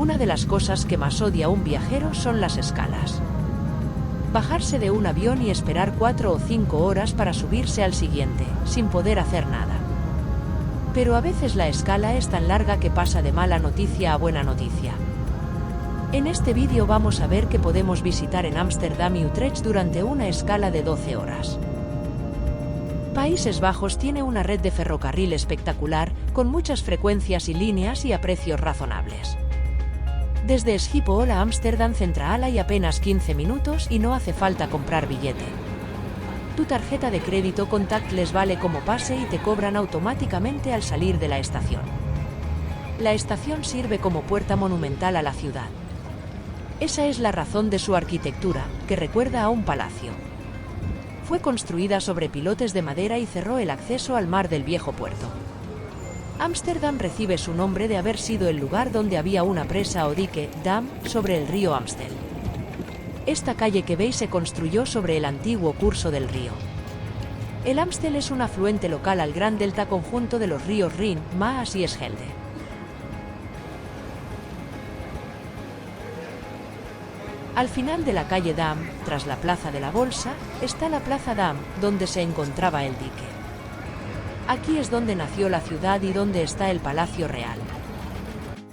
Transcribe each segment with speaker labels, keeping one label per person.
Speaker 1: Una de las cosas que más odia un viajero son las escalas. Bajarse de un avión y esperar 4 o 5 horas para subirse al siguiente, sin poder hacer nada. Pero a veces la escala es tan larga que pasa de mala noticia a buena noticia. En este vídeo vamos a ver qué podemos visitar en Ámsterdam y Utrecht durante una escala de 12 horas. Países Bajos tiene una red de ferrocarril espectacular, con muchas frecuencias y líneas y a precios razonables. Desde Schiphol a Ámsterdam Centraal hay apenas 15 minutos y no hace falta comprar billete. Tu tarjeta de crédito contactless vale como pase y te cobran automáticamente al salir de la estación. La estación sirve como puerta monumental a la ciudad. Esa es la razón de su arquitectura, que recuerda a un palacio. Fue construida sobre pilotes de madera y cerró el acceso al mar del viejo puerto. Ámsterdam recibe su nombre de haber sido el lugar donde había una presa o dique, dam, sobre el río Amstel. Esta calle que veis se construyó sobre el antiguo curso del río. El Amstel es un afluente local al gran delta conjunto de los ríos Rin, Maas y Schelde. Al final de la calle Dam, tras la Plaza de la Bolsa, está la Plaza Dam, donde se encontraba el dique. Aquí es donde nació la ciudad y donde está el Palacio Real.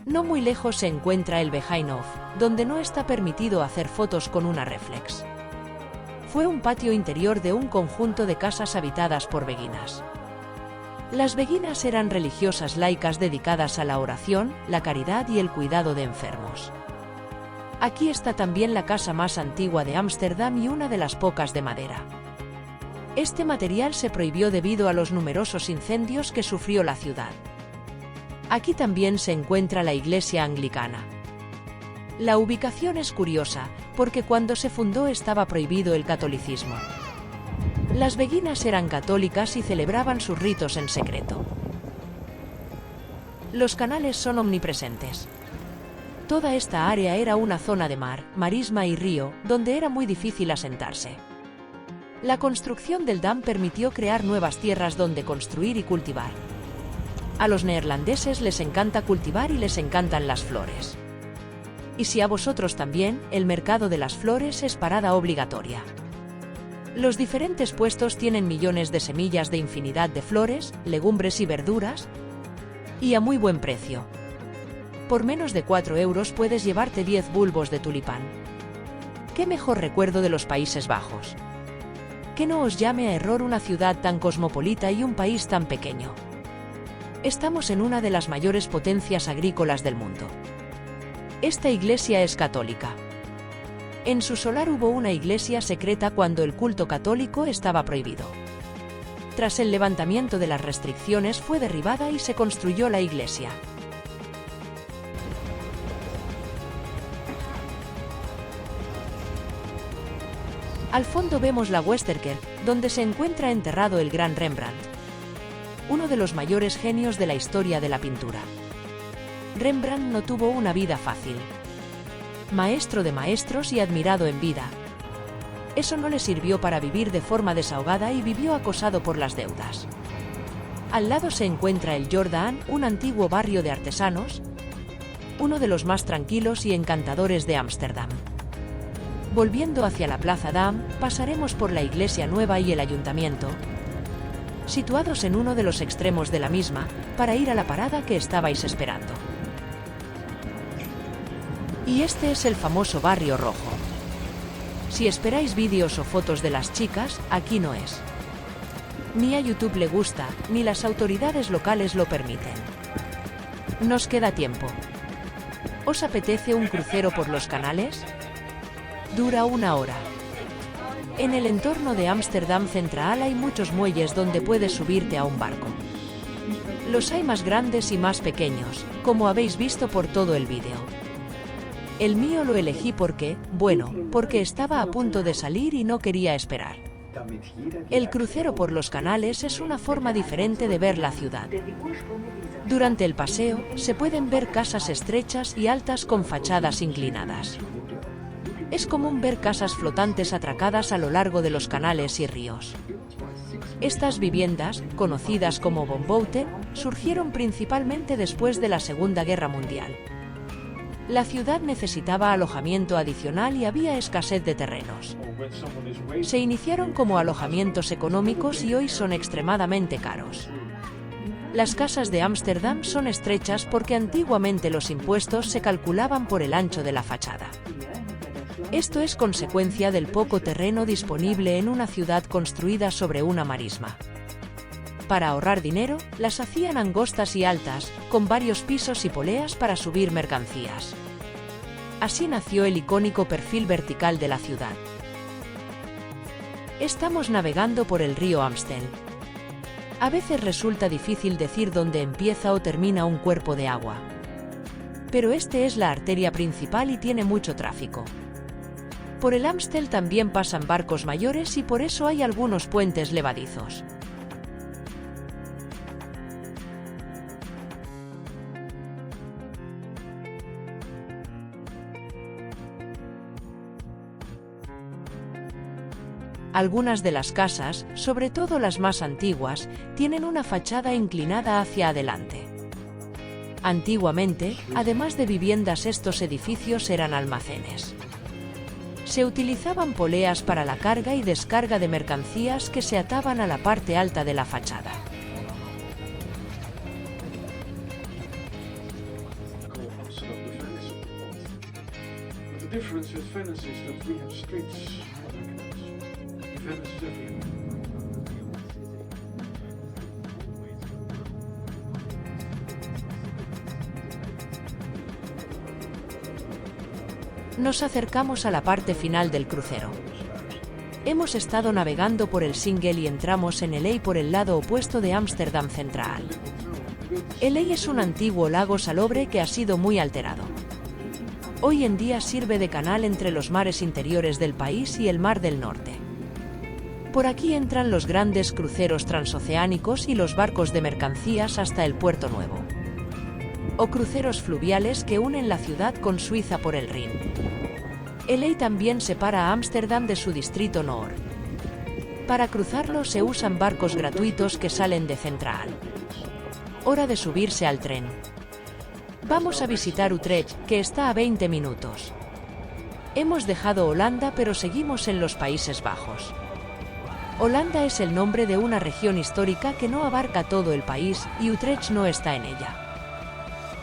Speaker 1: No muy lejos se encuentra el Begijnhof, donde no está permitido hacer fotos con una reflex. Fue un patio interior de un conjunto de casas habitadas por beguinas. Las beguinas eran religiosas laicas dedicadas a la oración, la caridad y el cuidado de enfermos. Aquí está también la casa más antigua de Ámsterdam y una de las pocas de madera. Este material se prohibió debido a los numerosos incendios que sufrió la ciudad. Aquí también se encuentra la iglesia anglicana. La ubicación es curiosa, porque cuando se fundó estaba prohibido el catolicismo. Las beguinas eran católicas y celebraban sus ritos en secreto. Los canales son omnipresentes. Toda esta área era una zona de mar, marisma y río, donde era muy difícil asentarse. La construcción del dam permitió crear nuevas tierras donde construir y cultivar. A los neerlandeses les encanta cultivar y les encantan las flores. Y si a vosotros también, el mercado de las flores es parada obligatoria. Los diferentes puestos tienen millones de semillas de infinidad de flores, legumbres y verduras, y a muy buen precio. Por menos de 4 euros puedes llevarte 10 bulbos de tulipán. ¿Qué mejor recuerdo de los Países Bajos? Que no os llame a error una ciudad tan cosmopolita y un país tan pequeño. Estamos en una de las mayores potencias agrícolas del mundo. Esta iglesia es católica. En su solar hubo una iglesia secreta cuando el culto católico estaba prohibido. Tras el levantamiento de las restricciones fue derribada y se construyó la iglesia. Al fondo vemos la Westerkerk, donde se encuentra enterrado el gran Rembrandt, uno de los mayores genios de la historia de la pintura. Rembrandt no tuvo una vida fácil. Maestro de maestros y admirado en vida. Eso no le sirvió para vivir de forma desahogada y vivió acosado por las deudas. Al lado se encuentra el Jordaan, un antiguo barrio de artesanos, uno de los más tranquilos y encantadores de Ámsterdam. Volviendo hacia la Plaza Dam, pasaremos por la iglesia nueva y el ayuntamiento, situados en uno de los extremos de la misma, para ir a la parada que estabais esperando. Y este es el famoso Barrio Rojo. Si esperáis vídeos o fotos de las chicas, aquí no es. Ni a YouTube le gusta, ni las autoridades locales lo permiten. Nos queda tiempo. ¿Os apetece un crucero por los canales? Dura 1 hora. En el entorno de Ámsterdam Centraal hay muchos muelles donde puedes subirte a un barco. Los hay más grandes y más pequeños, como habéis visto por todo el vídeo. El mío lo elegí porque estaba a punto de salir y no quería esperar. El crucero por los canales es una forma diferente de ver la ciudad. Durante el paseo, se pueden ver casas estrechas y altas con fachadas inclinadas. Es común ver casas flotantes atracadas a lo largo de los canales y ríos. Estas viviendas, conocidas como Woonboten, surgieron principalmente después de la Segunda Guerra Mundial. La ciudad necesitaba alojamiento adicional y había escasez de terrenos. Se iniciaron como alojamientos económicos y hoy son extremadamente caros. Las casas de Ámsterdam son estrechas porque antiguamente los impuestos se calculaban por el ancho de la fachada. Esto es consecuencia del poco terreno disponible en una ciudad construida sobre una marisma. Para ahorrar dinero, las hacían angostas y altas, con varios pisos y poleas para subir mercancías. Así nació el icónico perfil vertical de la ciudad. Estamos navegando por el río Amstel. A veces resulta difícil decir dónde empieza o termina un cuerpo de agua. Pero este es la arteria principal y tiene mucho tráfico. Por el Amstel también pasan barcos mayores y por eso hay algunos puentes levadizos. Algunas de las casas, sobre todo las más antiguas, tienen una fachada inclinada hacia adelante. Antiguamente, además de viviendas, estos edificios eran almacenes. Se utilizaban poleas para la carga y descarga de mercancías que se ataban a la parte alta de la fachada. Nos acercamos a la parte final del crucero. Hemos estado navegando por el Singel y entramos en LA por el lado opuesto de Ámsterdam Central. LA es un antiguo lago salobre que ha sido muy alterado. Hoy en día sirve de canal entre los mares interiores del país y el Mar del Norte. Por aquí entran los grandes cruceros transoceánicos y los barcos de mercancías hasta el Puerto Nuevo. O cruceros fluviales que unen la ciudad con Suiza por el Rin. LA también separa a Ámsterdam de su distrito Noord. Para cruzarlo se usan barcos gratuitos que salen de Centraal. Hora de subirse al tren. Vamos a visitar Utrecht, que está a 20 minutos. Hemos dejado Holanda pero seguimos en los Países Bajos. Holanda es el nombre de una región histórica que no abarca todo el país y Utrecht no está en ella.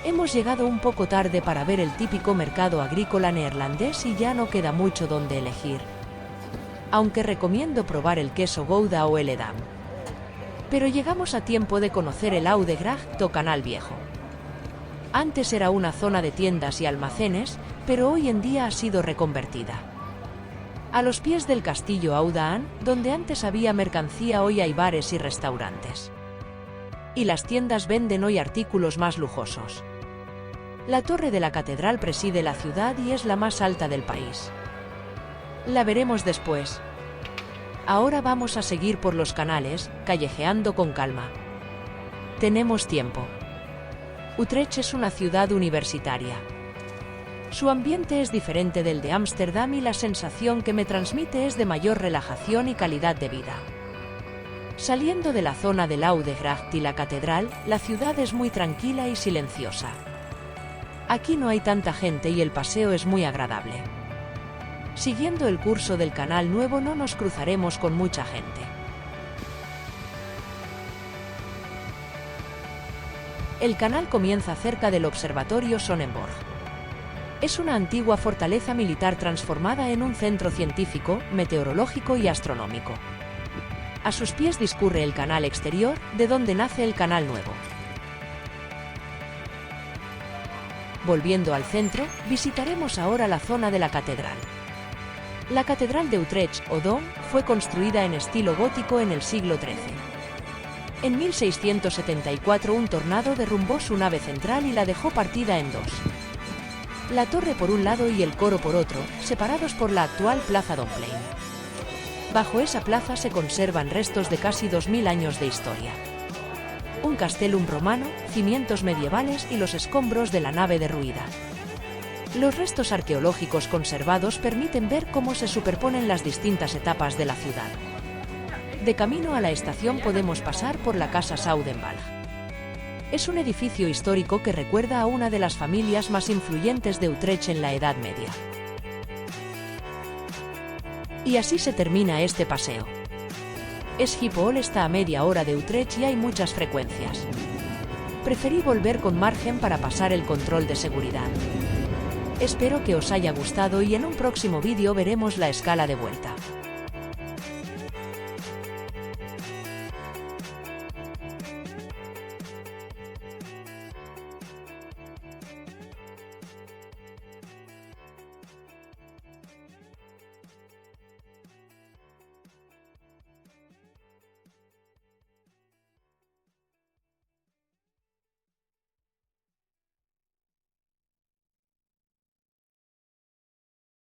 Speaker 1: Hemos llegado un poco tarde para ver el típico mercado agrícola neerlandés y ya no queda mucho donde elegir. Aunque recomiendo probar el queso Gouda o el Edam. Pero llegamos a tiempo de conocer el Oude Gracht o Canal Viejo. Antes era una zona de tiendas y almacenes, pero hoy en día ha sido reconvertida. A los pies del castillo Oudaan, donde antes había mercancía, hoy hay bares y restaurantes. Y las tiendas venden hoy artículos más lujosos. La torre de la catedral preside la ciudad y es la más alta del país. La veremos después. Ahora vamos a seguir por los canales, callejeando con calma. Tenemos tiempo. Utrecht es una ciudad universitaria. Su ambiente es diferente del de Ámsterdam y la sensación que me transmite es de mayor relajación y calidad de vida. Saliendo de la zona del Oude Gracht y la catedral, la ciudad es muy tranquila y silenciosa. Aquí no hay tanta gente y el paseo es muy agradable. Siguiendo el curso del Canal Nuevo no nos cruzaremos con mucha gente. El canal comienza cerca del Observatorio Sonnenborg. Es una antigua fortaleza militar transformada en un centro científico, meteorológico y astronómico. A sus pies discurre el canal exterior, de donde nace el Canal Nuevo. Volviendo al centro, visitaremos ahora la zona de la catedral. La Catedral de Utrecht, o Dom, fue construida en estilo gótico en el siglo XIII. En 1674 un tornado derrumbó su nave central y la dejó partida en dos. La torre por un lado y el coro por otro, separados por la actual Plaza Domplain. Bajo esa plaza se conservan restos de casi 2000 años de historia. Un castellum romano, cimientos medievales y los escombros de la nave derruida. Los restos arqueológicos conservados permiten ver cómo se superponen las distintas etapas de la ciudad. De camino a la estación podemos pasar por la Casa Saudenwald. Es un edificio histórico que recuerda a una de las familias más influyentes de Utrecht en la Edad Media. Y así se termina este paseo. Schiphol está a media hora de Utrecht y hay muchas frecuencias. Preferí volver con margen para pasar el control de seguridad. Espero que os haya gustado y en un próximo vídeo veremos la escala de vuelta.